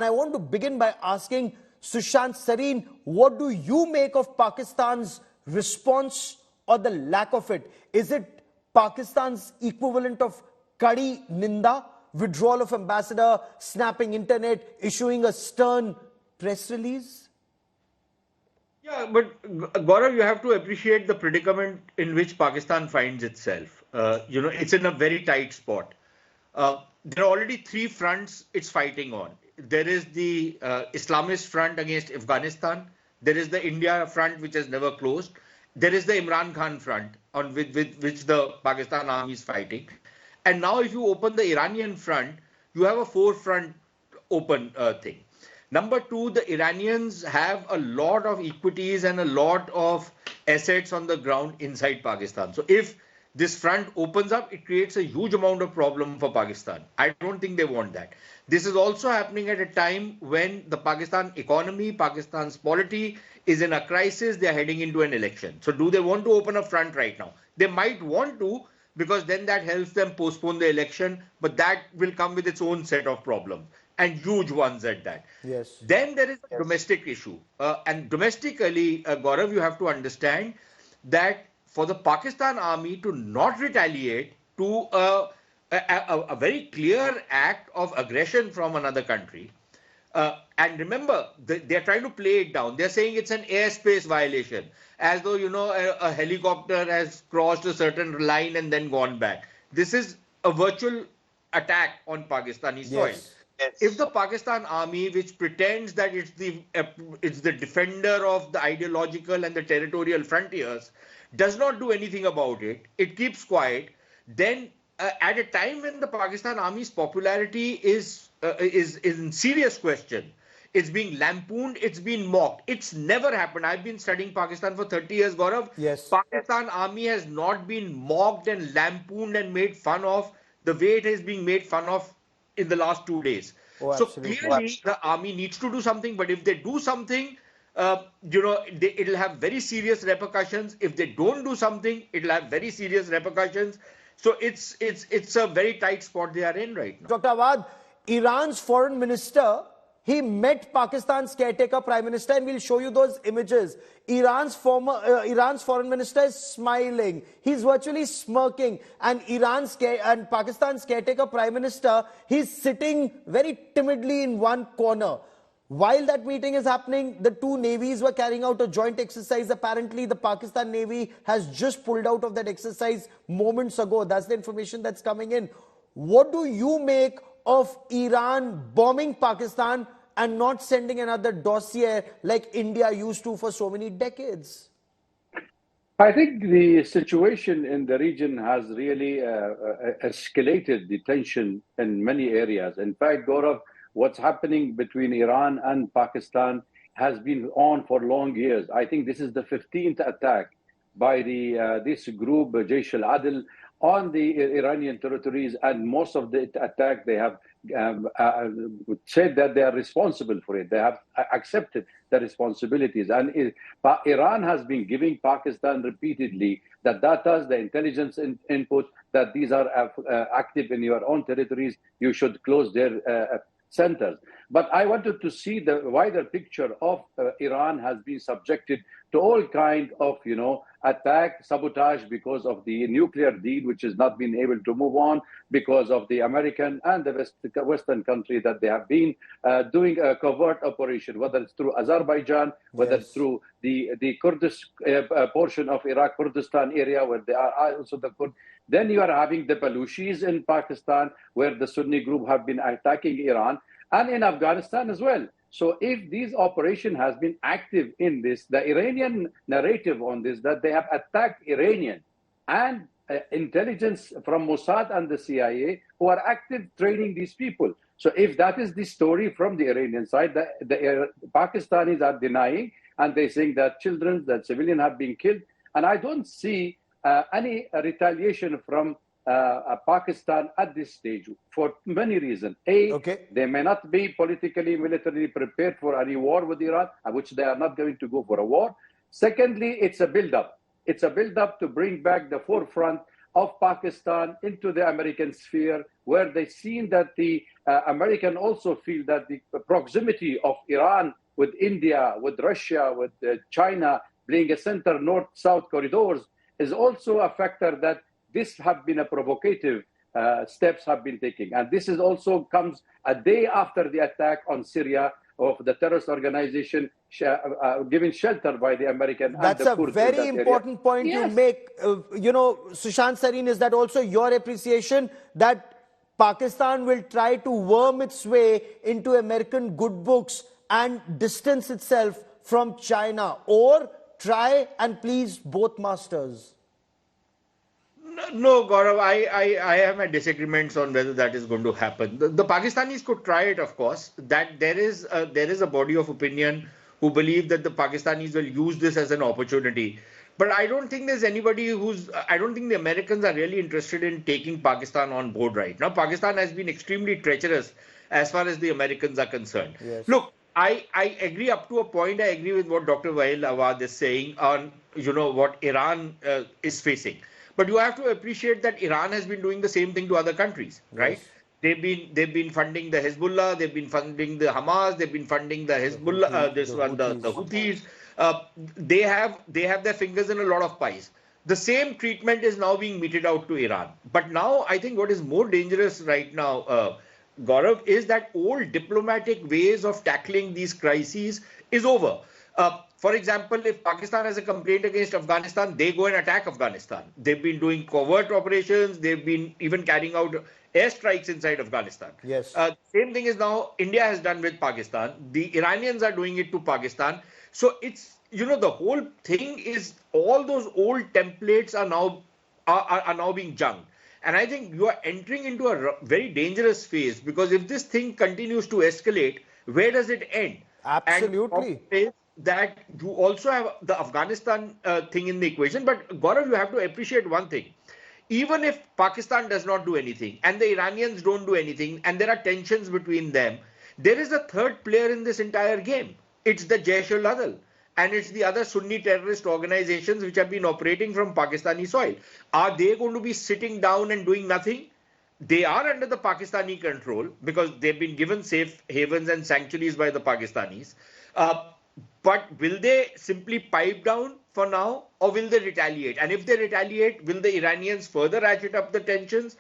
I want to begin by asking Sushant Sareen, what do you make of Pakistan's response or the lack of it? Is it Pakistan's equivalent of Kadi Ninda, withdrawal of ambassador, snapping internet, issuing a stern press release? Yeah, but Gaurav, you have to appreciate the predicament in which Pakistan finds itself. It's in a very tight spot. There are already three fronts it's fighting on. There is the Islamist front against Afghanistan. There is the India front, which has never closed. There is the Imran Khan front, on which the Pakistan army is fighting. And now if you open the Iranian front, you have a four-front open thing. Number two, the Iranians have a lot of equities and a lot of assets on the ground inside Pakistan. So if this front opens up, it creates a huge amount of problem for Pakistan. I don't think they want that. This is also happening at a time when the Pakistan economy, Pakistan's polity is in a crisis. They're heading into an election. So do they want to open a front right now? They might want to, because then that helps them postpone the election, but that will come with its own set of problems, and huge ones at that. Yes. Then there is a domestic issue. And domestically, Gaurav, you have to understand that for the Pakistan army to not retaliate to a very clear act of aggression from another country, and remember, they're trying to play it down. They're saying it's an airspace violation, as though, a helicopter has crossed a certain line and then gone back. This is a virtual attack on Pakistani soil. Yes. If the Pakistan army, which pretends that it's the defender of the ideological and the territorial frontiers, does not do anything about it, it keeps quiet, then at a time when the Pakistan army's popularity is in serious question, it's being lampooned, it's been mocked. It's never happened. I've been studying Pakistan for 30 years, Gaurav. Yes. Pakistan army has not been mocked and lampooned and made fun of the way it is being made fun of in the last 2 days. Oh, so absolutely. clearly the army needs to do something, but if they do something, it'll have very serious repercussions. If they don't do something, it'll have very serious repercussions. So it's a very tight spot they are in right now. Dr. Awad, Iran's foreign minister, he met Pakistan's caretaker prime minister, and we'll show you those images. Iran's foreign minister is smiling. He's virtually smirking. And Pakistan's caretaker prime minister, he's sitting very timidly in one corner. While that meeting is happening, the two navies were carrying out a joint exercise. Apparently, the Pakistan Navy has just pulled out of that exercise moments ago. That's the information that's coming in. What do you make of Iran bombing Pakistan and not sending another dossier like India used to for so many decades? I think the situation in the region has really escalated the tension in many areas. In fact, Gaurav, what's happening between Iran and Pakistan has been on for long years. I think this is the 15th attack by this group, Jaish al-Adl, on the Iranian territories, and most of the attack they have said that they are responsible for it. They have accepted the responsibilities, and Iran has been giving Pakistan repeatedly the data, the intelligence input, that these are active in your own territories. You should close their centers. But I wanted to see the wider picture of Iran has been subjected to all kind of, attack, sabotage because of the nuclear deal, which has not been able to move on because of the American and the Western country that they have been doing a covert operation, whether it's through Azerbaijan, whether it's through the Kurdish portion of Iraq, Kurdistan area, where they are also the Kurd. Then you are having the Balochis in Pakistan, where the Sunni group have been attacking Iran, and in Afghanistan as well. So if this operation has been active in this, the Iranian narrative on this, that they have attacked Iranian and intelligence from Mossad and the CIA, who are active training these people. So if that is the story from the Iranian side, the Pakistanis are denying, and they're saying that children, that civilians have been killed. And I don't see any retaliation from Pakistan at this stage for many reasons. They may not be politically, militarily prepared for any war with Iran, which they are not going to go for a war. Secondly, it's a build-up. It's a build-up to bring back the forefront of Pakistan into the American sphere, where they've seen that the American also feel that the proximity of Iran with India, with Russia, with China being a center north-south corridors is also a factor that this have been a provocative steps have been taken. And this is also comes a day after the attack on Syria of the terrorist organization given shelter by the American That's and the a Kurds very in that important point you Yes. make. Sushant Sareen, is that also your appreciation that Pakistan will try to worm its way into American good books and distance itself from China, or try and please both masters? No, Gaurav, I have my disagreements on whether that is going to happen. The Pakistanis could try it, of course. That there is a body of opinion who believe that the Pakistanis will use this as an opportunity. But I don't think there's anybody I don't think the Americans are really interested in taking Pakistan on board right now. Pakistan has been extremely treacherous as far as the Americans are concerned. Yes. Look, I agree up to a point. I agree with what Dr. Wael Awad is saying on, what Iran is facing. But you have to appreciate that Iran has been doing the same thing to other countries, right? Yes. They've been funding the Hezbollah, they've been funding the Hamas, they've been funding the Hezbollah, the Houthis. They have their fingers in a lot of pies. The same treatment is now being meted out to Iran. But now I think what is more dangerous right now, Gaurav, is that old diplomatic ways of tackling these crises is over. For example, if Pakistan has a complaint against Afghanistan, they go and attack Afghanistan. They've been doing covert operations. They've been even carrying out airstrikes inside Afghanistan. Yes. Same thing is now India has done with Pakistan. The Iranians are doing it to Pakistan. So it's, the whole thing is all those old templates are now being junked. And I think you are entering into a very dangerous phase, because if this thing continues to escalate, where does it end? Absolutely. And that you also have the Afghanistan thing in the equation. But Gaurav, you have to appreciate one thing. Even if Pakistan does not do anything and the Iranians don't do anything and there are tensions between them, there is a third player in this entire game. It's the Jaish-ul-Adl. And it's the other Sunni terrorist organizations which have been operating from Pakistani soil. Are they going to be sitting down and doing nothing? They are under the Pakistani control because they've been given safe havens and sanctuaries by the Pakistanis. But will they simply pipe down for now, or will they retaliate? And if they retaliate, will the Iranians further ratchet up the tensions?